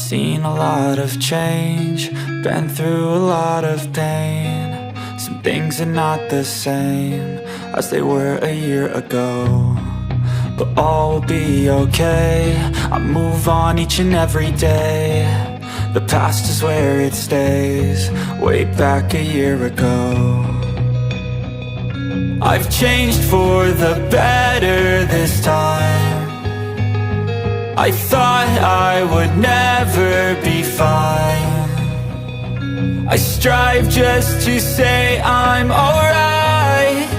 Seen a lot of change, been through a lot of pain. Some things are not the same as they were a year ago, but all will be okay. I move on each and every day. The past is where it stays, way back a year ago. I've changed for the better this time. I thought I would never be fine. I strive just to say I'm alright,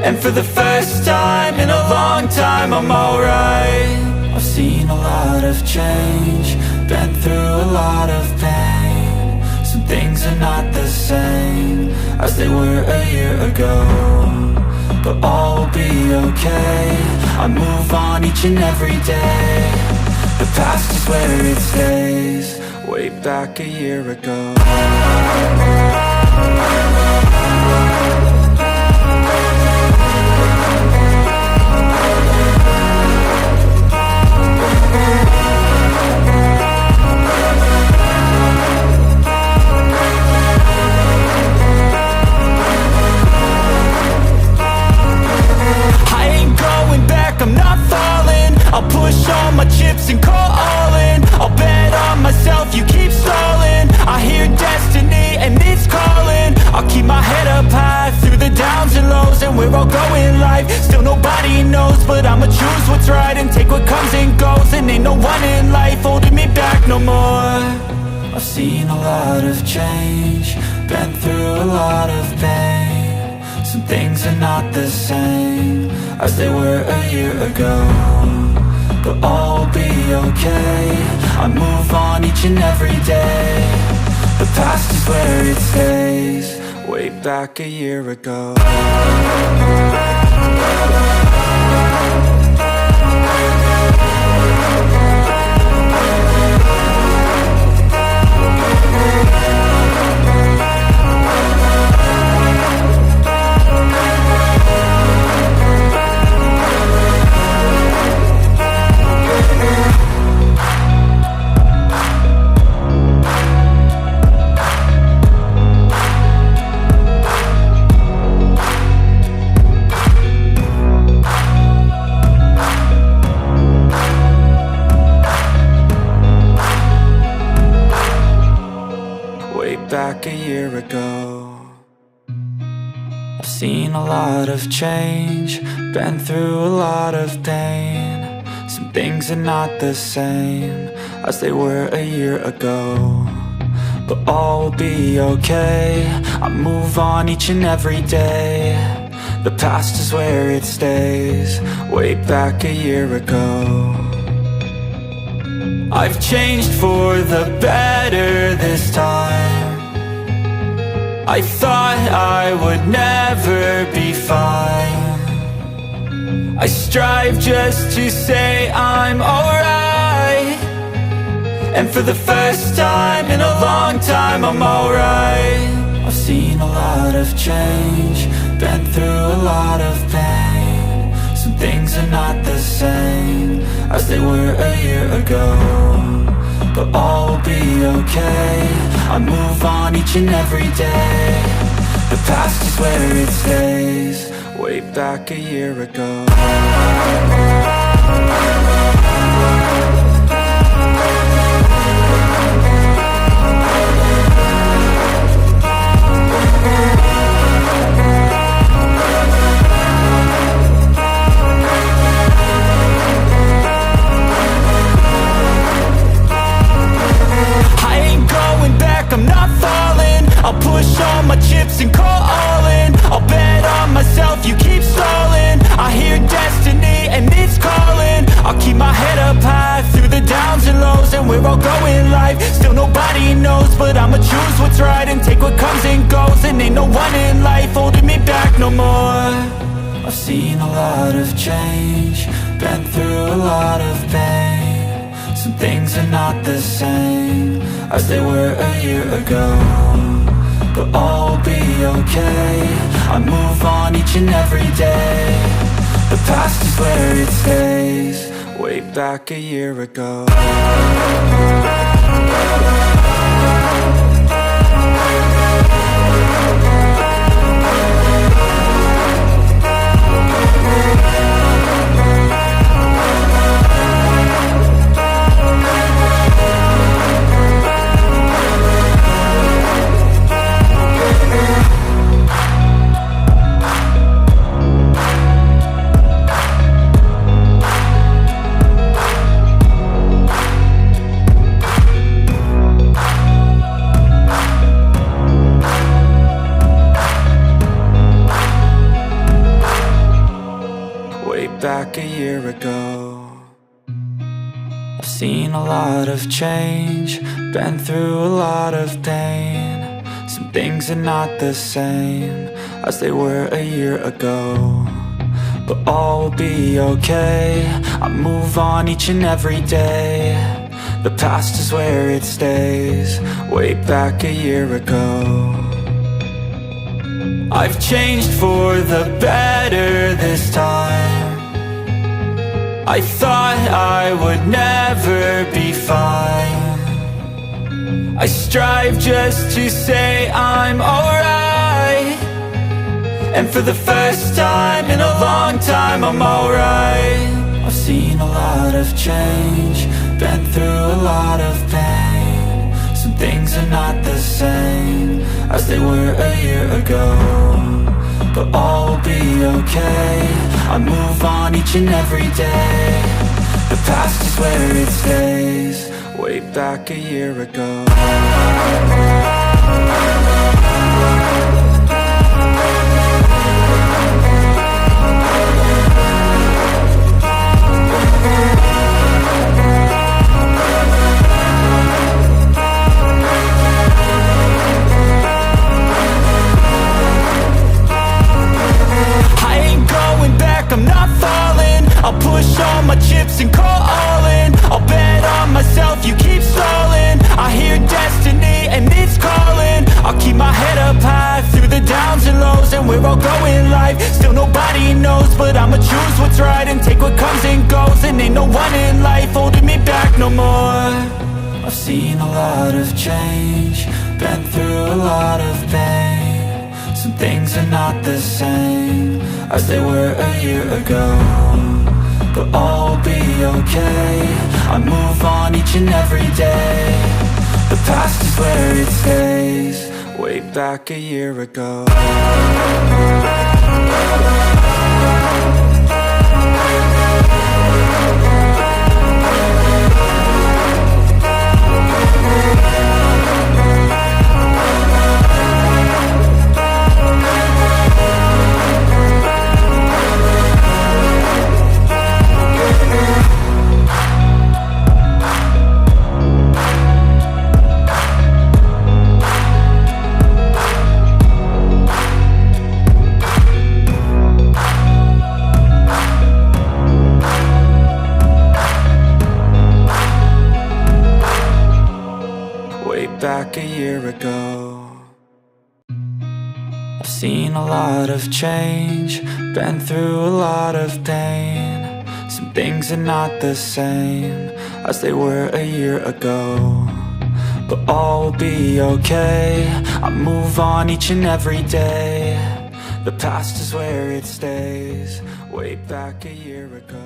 and for the first time in a long time I'm alright. I've seen a lot of change, been through a lot of pain. Some things are not the same as they were a year ago, but all will be okay. I move on each and every day. The past is where it stays, way back a year ago. I'm not falling, I'll push all my chips and call all in. I'll bet on myself, you keep stalling. I hear destiny and it's calling. I'll keep my head up high through the downs and lows, and we're all going life. Still nobody knows, but I'ma choose what's right and take what comes and goes. And ain't no one in life holding me back no more. I've seen a lot of change, been through a lot of pain. Some things are not the same as they were a year ago, but all will be okay. I move on each and every day. The past is where it stays, way back a year ago. Back a year ago. I've seen a lot of change, been through a lot of pain. Some things are not the same as they were a year ago, but all will be okay. I move on each and every day. The past is where it stays, way back a year ago. I've changed for the better this time. I thought I would never be fine. I strive just to say I'm alright, and for the first time in a long time I'm alright. I've seen a lot of change, been through a lot of pain. Some things are not the same as they were a year ago, but all will be okay. I move on each and every day. The past is where it stays, way back a year ago. I'm not falling, I'll push all my chips and call all in. I'll bet on myself, you keep stalling. I hear destiny and it's calling. I'll keep my head up high through the downs and lows, and we're all going life. Still nobody knows, but I'ma choose what's right and take what comes and goes. And ain't no one in life holding me back no more. I've seen a lot of change, been through a lot of pain. Some things are not the same as they were a year ago, but all will be okay. I move on each and every day. The past is where it stays, way back a year ago. Back a year ago. I've seen a lot of change, been through a lot of pain. Some things are not the same as they were a year ago, but all will be okay. I move on each and every day. The past is where it stays, way back a year ago. I've changed for the better this time. I thought I would never be fine. I strive just to say I'm alright, and for the first time in a long time I'm alright. I've seen a lot of change, been through a lot of pain. Some things are not the same as they were a year ago, but all will be okay. I move on each and every day. The past is where it stays, way back a year ago. I'm not falling, I'll push all my chips and call all in. I'll bet on myself, you keep stalling. I hear destiny and it's calling. I'll keep my head up high through the downs and lows, and we're all going life. Still nobody knows, but I'ma choose what's right and take what comes and goes. And ain't no one in life holding me back no more. I've seen a lot of change, been through a lot of pain. Some things are not the same as they were a year ago, but all will be okay. I move on each and every day. The past is where it stays, way back a year ago. Back a year ago. I've seen a lot of change, been through a lot of pain. Some things are not the same as they were a year ago, but all will be okay. I move on each and every day. The past is where it stays, way back a year ago.